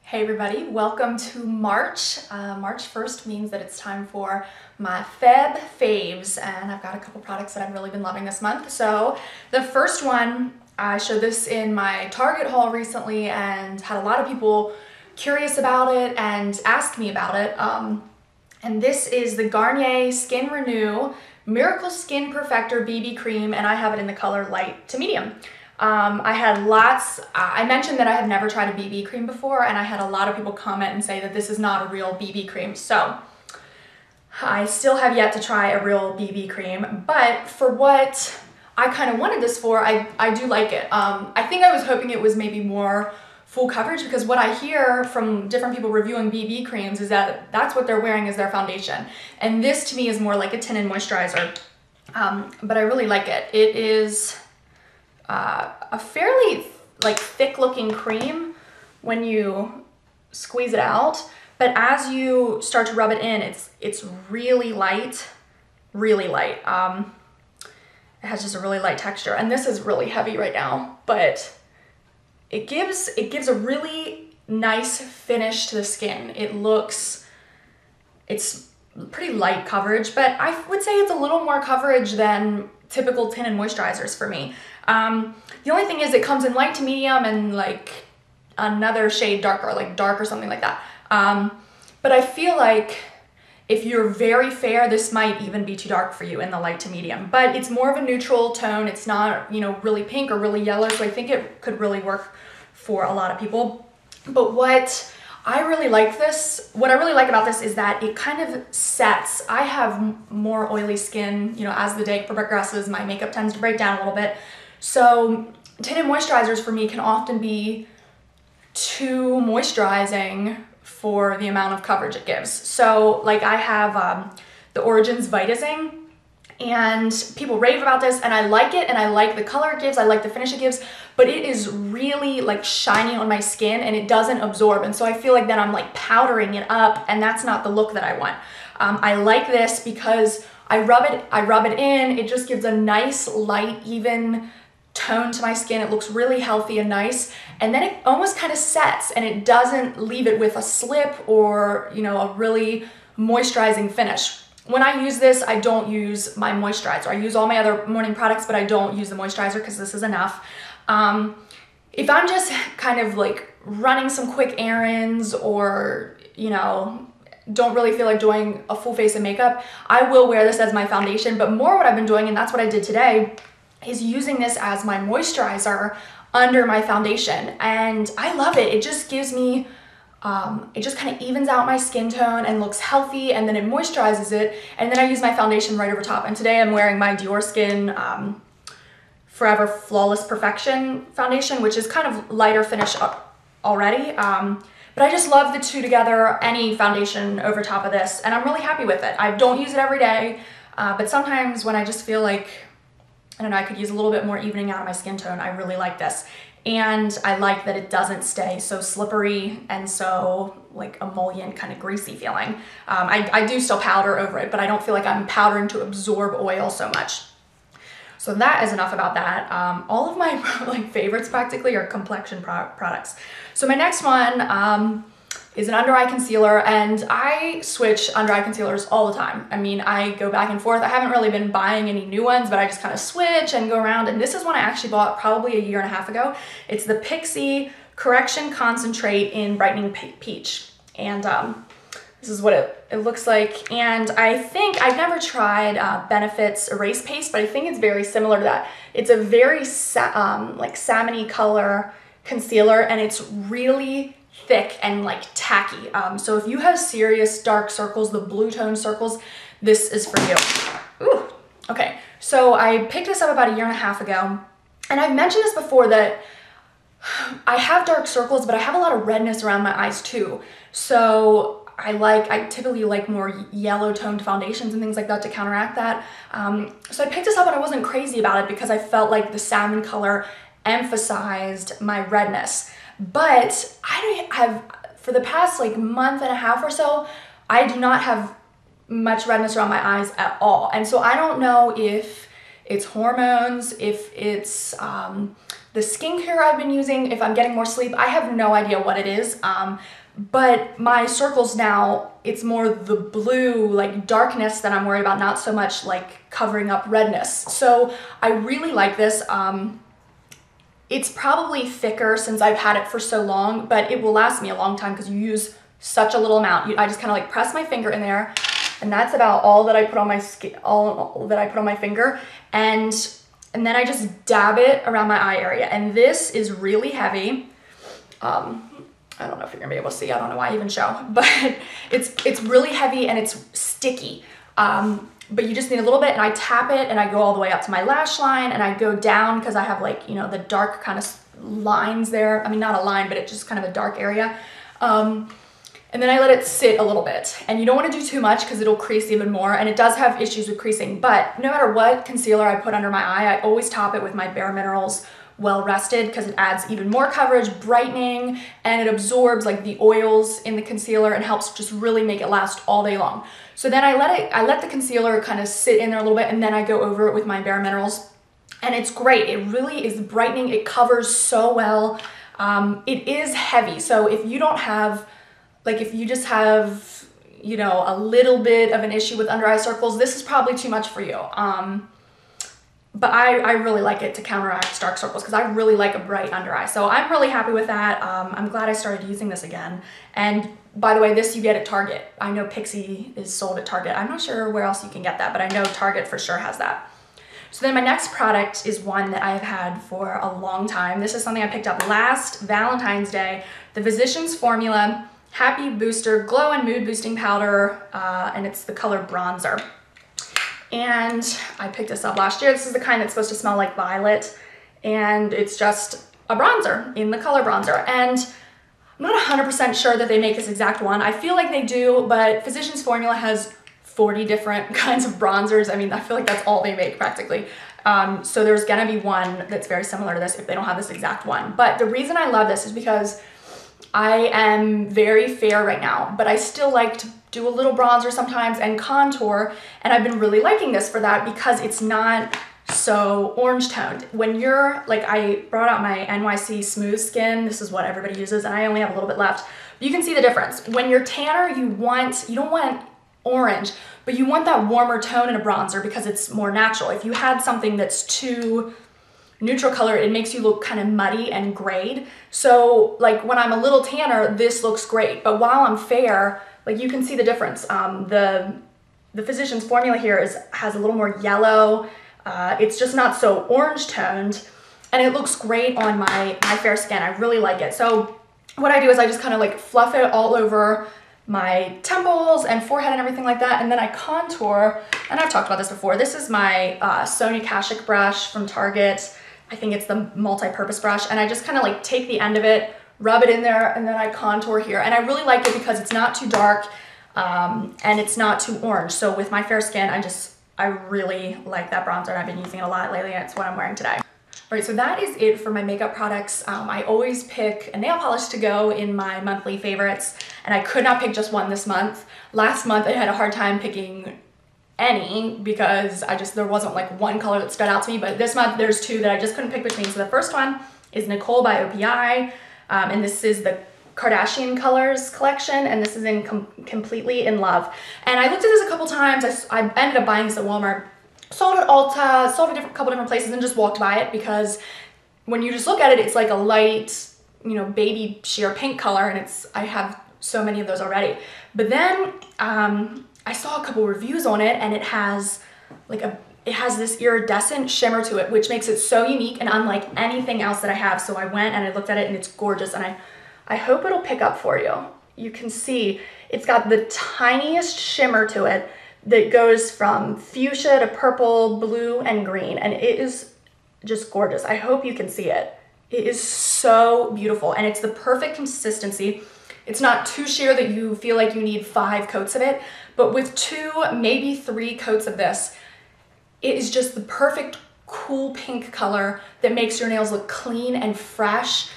Hey everybody, welcome to March. March 1st means that it's time for my Feb Faves, and I've got a couple products that I've really been loving this month. So the first one, I showed this in my Target haul recently and had a lot of people curious about it and asked me about it. And this is the Garnier Skin Renew Miracle Skin Perfector BB Cream, and I have it in the color light to medium. I mentioned that I had never tried a BB cream before, and I had a lot of people comment and say that this is not a real BB cream. So I still have yet to try a real BB cream, but for what I kind of wanted this for, I do like it. I think I was hoping it was maybe more full coverage, because what I hear from different people reviewing BB creams is that that's what they're wearing as their foundation. And this to me is more like a tinted moisturizer, but I really like it. It is a fairly thick looking cream when you squeeze it out, but as you start to rub it in, it's really light, really light. It has just a really light texture, and this is really heavy right now, but it gives a really nice finish to the skin. It's pretty light coverage, but I would say it's a little more coverage than typical tinted moisturizers for me. The only thing is it comes in light to medium and like another shade darker, like dark or something like that. But I feel like if you're very fair, this might even be too dark for you in the light to medium, but it's more of a neutral tone. It's not, you know, really pink or really yellow. So I think it could really work for a lot of people. But what I really like about this is that it kind of sets. I have more oily skin, you know, as the day progresses, my makeup tends to break down a little bit. So tinted moisturizers for me can often be too moisturizing for the amount of coverage it gives. So like I have the Origins Vitazing, and people rave about this, and I like it, and I like the color it gives, I like the finish it gives, but it is really like shiny on my skin and it doesn't absorb, and so I feel like then I'm like powdering it up, and that's not the look that I want. I like this because I rub it in, it just gives a nice light even tone to my skin. It looks really healthy and nice, and then it almost kind of sets, and it doesn't leave it with a slip or, you know, a really moisturizing finish. When I use this, I don't use my moisturizer. I use all my other morning products, but I don't use the moisturizer because this is enough. If I'm just kind of like running some quick errands, or, you know, don't really feel like doing a full face of makeup, I will wear this as my foundation. But more what I've been doing, and that's what I did today, is using this as my moisturizer under my foundation. And I love it. It just gives me, it just kind of evens out my skin tone and looks healthy, and then it moisturizes it, and then I use my foundation right over top. And today I'm wearing my Diorskin Forever Flawless Perfection foundation, which is kind of lighter finish already. But I just love the two together, any foundation over top of this, and I'm really happy with it. I don't use it every day, but sometimes when I just feel like, I don't know, I could use a little bit more evening out of my skin tone, I really like this. And I like that it doesn't stay so slippery and so like emollient, kind of greasy feeling. I do still powder over it, but I don't feel like I'm powdering to absorb oil so much. So that is enough about that. All of my like favorites practically are complexion products. So my next one is an under eye concealer, and I switch under eye concealers all the time. I mean, I go back and forth. I haven't really been buying any new ones, but I just kind of switch and go around, and this is one I actually bought probably a year and a half ago. It's the Pixi Correction Concentrate in Brightening Peach, and this is what it looks like. And I think I've never tried Benefit's Erase Paste, but I think it's very similar to that. It's a very like salmon-y color concealer, and it's really thick and like tacky. So if you have serious dark circles, the blue tone circles, this is for you. Ooh, okay. So I picked this up about a year and a half ago, and I've mentioned this before that I have dark circles, but I have a lot of redness around my eyes too. So I typically like more yellow toned foundations and things like that to counteract that. So I picked this up and I wasn't crazy about it because I felt like the salmon color emphasized my redness. But I have, for the past like month and a half or so, I do not have much redness around my eyes at all. And so I don't know if it's hormones, if it's The skincare I've been using, if I'm getting more sleep, I have no idea what it is. But my circles now, it's more the blue, like darkness that I'm worried about, not so much like covering up redness. So I really like this. It's probably thicker since I've had it for so long, but it will last me a long time because you use such a little amount. I just kind of like press my finger in there, and that's about all that I put on my skin, all that I put on my finger. And then I just dab it around my eye area. And this is really heavy. I don't know if you're gonna be able to see, I don't know why I even show, but it's really heavy and it's sticky. But you just need a little bit, and I tap it and I go all the way up to my lash line, and I go down because I have like, you know, the dark kind of lines there. I mean, not a line, but it's just kind of a dark area. And then I let it sit a little bit, and you don't want to do too much because it'll crease even more, and it does have issues with creasing. But no matter what concealer I put under my eye, I always top it with my Bare Minerals Well Rested because it adds even more coverage, brightening, and it absorbs like the oils in the concealer and helps just really make it last all day long. So then I let the concealer kind of sit in there a little bit, and then I go over it with my Bare Minerals, and it's great. It really is brightening. It covers so well. It is heavy, so if you don't have, like if you just have, you know, a little bit of an issue with under eye circles, this is probably too much for you. But I really like it to counteract dark circles because I really like a bright under eye. So I'm really happy with that. I'm glad I started using this again. And by the way, this you get at Target. I know Pixi is sold at Target. I'm not sure where else you can get that, but I know Target for sure has that. So then my next product is one that I've had for a long time. This is something I picked up last Valentine's Day. The Physicians Formula Happy Booster Glow and Mood Boosting Powder, and it's the color Bronzer. And I picked this up last year. This is the kind that's supposed to smell like violet, and it's just a bronzer in the color Bronzer. And I'm not 100% sure that they make this exact one. I feel like they do, but Physicians Formula has 40 different kinds of bronzers. I mean, I feel like that's all they make practically. So there's gonna be one that's very similar to this if they don't have this exact one. But the reason I love this is because I am very fair right now, but I still like to do a little bronzer sometimes and contour, and I've been really liking this for that because it's not so orange toned. When you're, like, I brought out my NYC Smooth Skin, this is what everybody uses, and I only have a little bit left. But you can see the difference. When you're tanner, you don't want orange, but you want that warmer tone in a bronzer because it's more natural. If you had something that's too neutral color, it makes you look kind of muddy and grayed. So like when I'm a little tanner, this looks great, but while I'm fair, like you can see the difference. The Physicians Formula here has a little more yellow. It's just not so orange toned, and it looks great on my fair skin. I really like it. So what I do is I just kind of like fluff it all over my temples and forehead and everything like that, and then I contour, and I've talked about this before. This is my Sonia Kashuk brush from Target. I think it's the multi-purpose brush, and I just kind of like take the end of it, rub it in there, and then I contour here. And I really like it because it's not too dark and it's not too orange. So with my fair skin, I really like that bronzer, and I've been using it a lot lately, and it's what I'm wearing today. All right, so that is it for my makeup products. I always pick a nail polish to go in my monthly favorites, and I could not pick just one this month. Last month I had a hard time picking any because there wasn't like one color that stood out to me, but this month there's two that I just couldn't pick between. So the first one is Nicole by OPI, and this is the Kardashian Colors collection, and this is in Completely in Love. And I looked at this a couple times. I ended up buying this at Walmart, sold at Ulta, sold at couple different places, and just walked by it because when you just look at it, it's like a light, you know, baby sheer pink color, and I have so many of those already. But then I saw a couple reviews on it, and it has this iridescent shimmer to it, which makes it so unique and unlike anything else that I have. So I went and I looked at it, and it's gorgeous, and I hope it'll pick up for you. You can see it's got the tiniest shimmer to it that goes from fuchsia to purple, blue, and green, and it is just gorgeous. I hope you can see it. It is so beautiful, and it's the perfect consistency. It's not too sheer that you feel like you need 5 coats of it, but with 2, maybe 3 coats of this, it is just the perfect cool pink color that makes your nails look clean and fresh.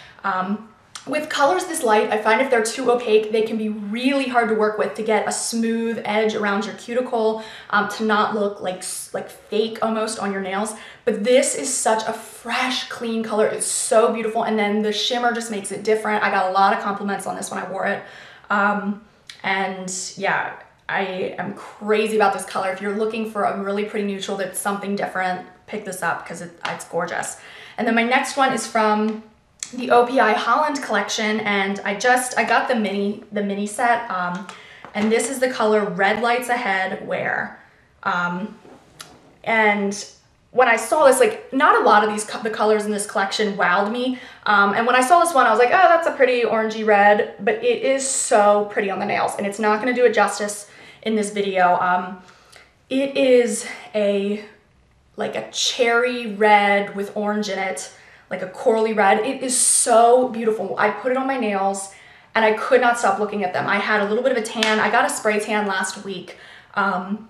With colors this light, I find if they're too opaque, they can be really hard to work with to get a smooth edge around your cuticle, to not look like fake almost on your nails. But this is such a fresh, clean color. It's so beautiful. And then the shimmer just makes it different. I got a lot of compliments on this when I wore it. And yeah, I am crazy about this color. If you're looking for a really pretty neutral that's something different, pick this up because it's gorgeous. And then my next one is from the OPI Holland collection, and I got the mini set, and this is the color Red Lights Ahead Wear. And when I saw this, like, not a lot of the colors in this collection wowed me, and when I saw this one I was like, oh, that's a pretty orangey red, but it is so pretty on the nails, and it's not going to do it justice in this video. It is like a cherry red with orange in it, like a corally red. It is so beautiful. I put it on my nails and I could not stop looking at them. I had a little bit of a tan. I got a spray tan last week. And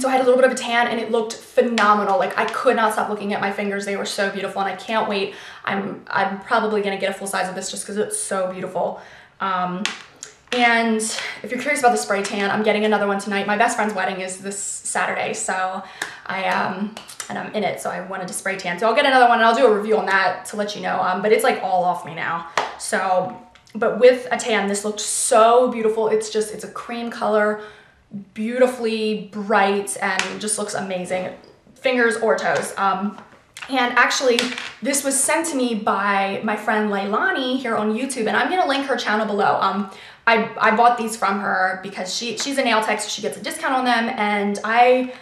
so I had a little bit of a tan and it looked phenomenal. Like, I could not stop looking at my fingers. They were so beautiful and I can't wait. I'm probably gonna get a full size of this just because it's so beautiful. And if you're curious about the spray tan, I'm getting another one tonight. My best friend's wedding is this Saturday, so and I'm in it, so I wanted to spray tan. So I'll get another one and I'll do a review on that to let you know, but it's like all off me now. So, but with a tan, this looked so beautiful. It's a cream color, beautifully bright, and just looks amazing, fingers or toes. And actually, this was sent to me by my friend Milani here on YouTube, and I'm gonna link her channel below. I bought these from her because she's a nail tech, so she gets a discount on them, and I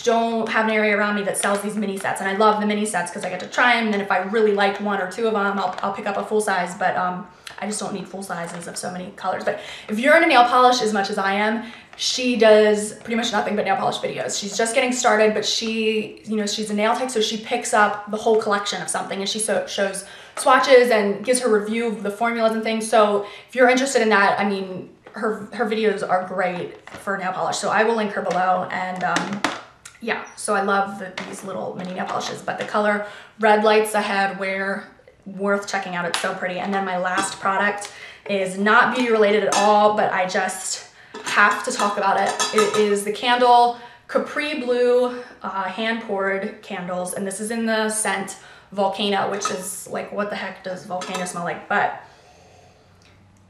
don't have an area around me that sells these mini sets, and I love the mini sets because I get to try them, and then if I really liked one or two of them, I'll pick up a full size, but I just don't need full sizes of so many colors. But if you're into nail polish as much as I am, she does pretty much nothing but nail polish videos. She's just getting started, but she's a nail tech, so she picks up the whole collection of something, and she shows swatches and gives her review of the formulas and things. So if you're interested in that, I mean, her videos are great for nail polish, so I will link her below. And yeah, so I love these little mini nail polishes, but the color Red Lights Ahead Wear, worth checking out. It's so pretty. And then my last product is not beauty related at all, but I just have to talk about it. It is the candle Capri Blue hand poured candles, and this is in the scent Volcano, which is like, what the heck does Volcano smell like? But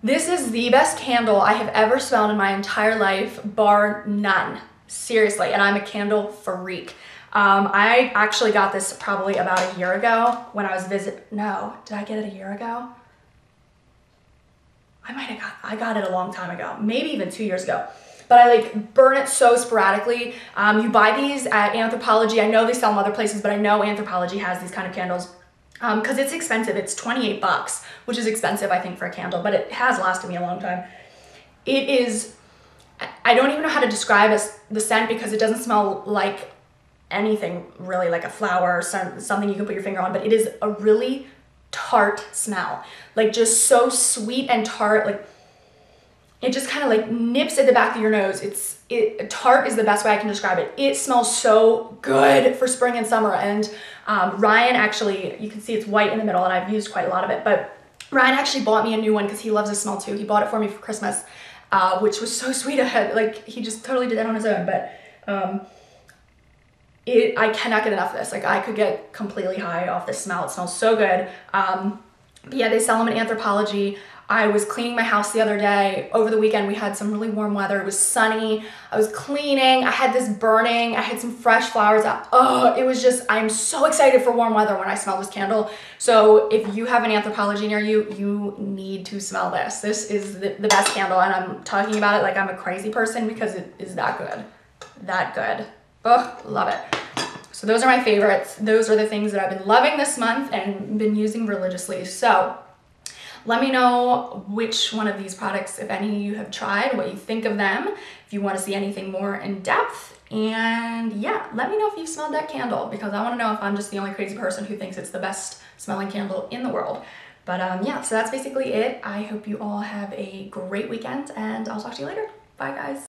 this is the best candle I have ever smelled in my entire life, bar none. Seriously, and I'm a candle freak. I actually got this probably about a year ago when I was no, did I get it a year ago? I got it a long time ago, maybe even 2 years ago. But I like burn it so sporadically. You buy these at Anthropologie. I know they sell them other places, but I know Anthropologie has these kind of candles because it's expensive. It's 28 bucks, which is expensive, I think, for a candle, but it has lasted me a long time. It is, I don't even know how to describe the scent because it doesn't smell like anything really, like a flower or something you can put your finger on, but it is a really tart smell. Like, just so sweet and tart. Like, it just kind of like nips at the back of your nose. Tart is the best way I can describe it. It smells so good for spring and summer. And Ryan actually, you can see it's white in the middle, and I've used quite a lot of it, but Ryan actually bought me a new one because he loves this smell too. He bought it for me for Christmas, which was so sweet. Like, he just totally did that on his own, but I cannot get enough of this. Like, I could get completely high off this smell. It smells so good. But yeah, they sell them at Anthropologie. I was cleaning my house the other day. Over the weekend, we had some really warm weather. It was sunny. I was cleaning. I had this burning. I had some fresh flowers out. Oh, it was just, I'm so excited for warm weather when I smell this candle. So if you have an Anthropologie near you, you need to smell this. This is the best candle, and I'm talking about it like I'm a crazy person because it is that good. That good. Oh, love it. So those are my favorites. Those are the things that I've been loving this month and been using religiously. So let me know which one of these products, if any, you have tried, what you think of them, if you want to see anything more in depth. And yeah, let me know if you've smelled that candle, because I want to know if I'm just the only crazy person who thinks it's the best smelling candle in the world. But yeah, so that's basically it. I hope you all have a great weekend, and I'll talk to you later. Bye, guys.